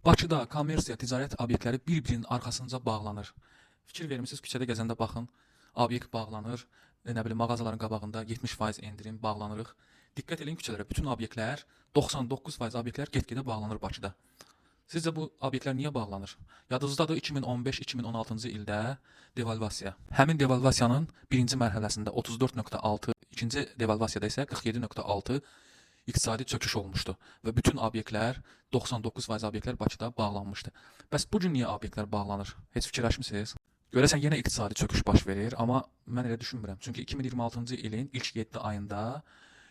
Bakıda kommersiya, ticarət obyektləri bir-birinin arxasınca bağlanır. Fikir vermisiniz, küçədə gəzəndə baxın, obyekt bağlanır, nə bilim mağazaların qabağında 70% endirim bağlanırıq. Diqqət edin küçələrə, bütün obyektlər 99% obyektlər get-gedə bağlanır Bakıda. Sizcə bu obyektlər niyə bağlanır? Yadınızdadır 2015-2016-cı ildə devalvasiya. Həmin devalvasiyanın birinci mərhələsində 34.6, ikinci devalvasiyada isə 47.6 iqtisadi çöküş olmuşdu və bütün obyektlər 99% obyektlər Bakıda bağlanmışdı. Bəs bu gün niyə obyektlər bağlanır? Heç fikirləşmisiniz? Görəsən yenə iqtisadi çöküş baş verir, amma mən elə düşünmürəm. Çünki 2026-cı ilin ilk 7 ayında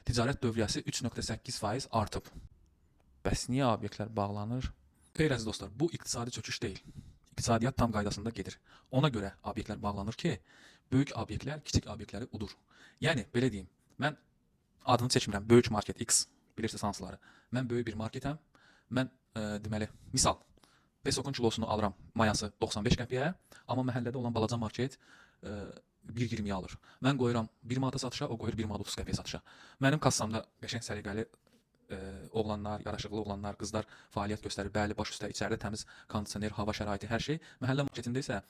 ticarət dövriyyəsi 3.8% artıb. Bəs niyə obyektlər bağlanır? Xeyr əziz dostlar, bu iqtisadi çöküş deyil. İqtisadiyyat tam qaydasında gedir. Ona görə obyektlər bağlanır ki, böyük obyektlər kiçik obyektləri udur. Yəni belə deyim, mən adını çəkmirəm, böyük market X, bilirsiniz hansıları. Mən böyük bir marketəm. Mən deməli, misal pesokun kilosunu alıram mayası 95 qəpiyə, amma məhəllədə olan balaca market 1.20-yə alır. Mən qoyuram 1 manata satışa, o qoyur 1 manat 30 qəpiyə satışa. Mənim kassamda qəşəng səliqəli oğlanlar, yaraşıqlı oğlanlar, qızlar fəaliyyət göstərir. Bəli, baş üstə içəridə təmiz kondisioner, hava şəraiti, hər şey. Məhəllə marketində isə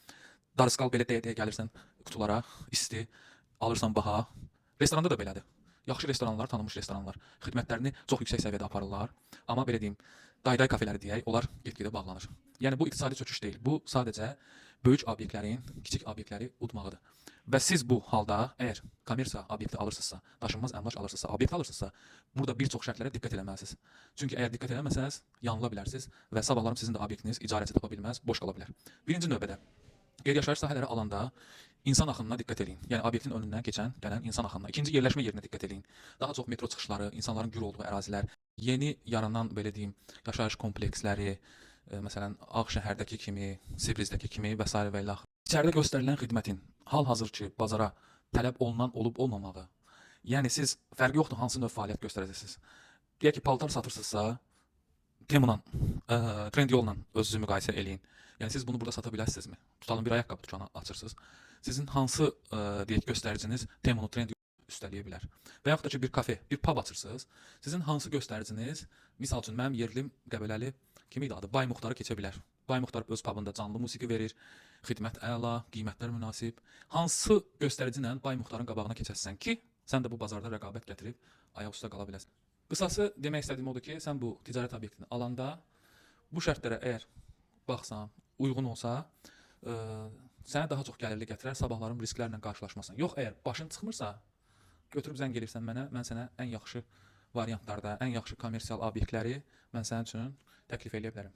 darıskal belə deyə-deyə gəlirsən qutulara, isti, alırsan baha. Restoranda da belədir. Yaxşı restoranlar, tanınmış restoranlar xidmətlərini çox yüksək səviyyədə aparırlar. Amma belə deyim, dayday kafeləri deyək, onlar get-gedə bağlanır. Yəni bu iqtisadi çöküş deyil. Bu sadəcə böyük obyektlərin kiçik obyektləri udmağıdır. Və siz bu halda əgər kommersiya obyekti alırsınızsa, daşınmaz əmlak alırsınızsa, obyekt alırsınızsa, burada bir çox şərtlərə diqqət etməlisiniz. Çünki əgər diqqət etməsəniz, yanıla bilərsiniz və sabahlarım sizin də obyektiniz icarəçi tapa bilməz, boş qala bilər. Birinci növbədə qeyri-yaşayış sahələri alanda insan axınına diqqət edin. Yəni obyektin önündən keçən, gələn insan axınına. İkinci yerləşmə yerinə diqqət edin. Daha çox metro çıxışları, insanların gür olduğu ərazilər, yeni yaranan belə deyim, yaşayış kompleksləri, məsələn, Ağşəhərdəki kimi, Sibrizdəki kimi və s. və ilə. İçəridə göstərilən xidmətin hal-hazırki bazara tələb olunan olub-olmamağı. Yəni siz fərqi yoxdur hansı növ fəaliyyət göstərəcəksiniz. Deyək ki, paltar satırsınızsa, Temu'la, Trendyol'la özünüzü müqayisə eləyin. Yəni siz bunu burada sata bilərsinizmi? Tutalım bir ayaqqabı dükanı açırsınız. Sizin hansı deyək göstəriciniz Temu'nu Trendyol üstələyə bilər? Və yaxud da ki bir kafe, bir pub açırsınız. Sizin hansı göstəriciniz, misal üçün mənim yerlim Qəbələli kimi idi adı, Bay Muxtarı keçə bilər. Bay Muxtar öz pubunda canlı musiqi verir, xidmət əla, qiymətlər münasib. Hansı göstəriciylə Bay Muxtarın qabağına keçəsən ki, sən də bu bazarda rəqabət gətirib ayaq üstə qala biləsən. Qısası demək istədiyim odur ki, sən bu ticarət obyektini alanda bu şərtlərə əgər baxsan, uyğun olsa, sənə daha çox gəlirli gətirər, sabahların risklərlə qarşılaşmasan. Yox, əgər başın çıxmırsa, götürüb zəng eləyirsən mənə, mən sənə ən yaxşı variantlarda, ən yaxşı kommersial obyektləri mən sənin üçün təklif eləyə bilərəm.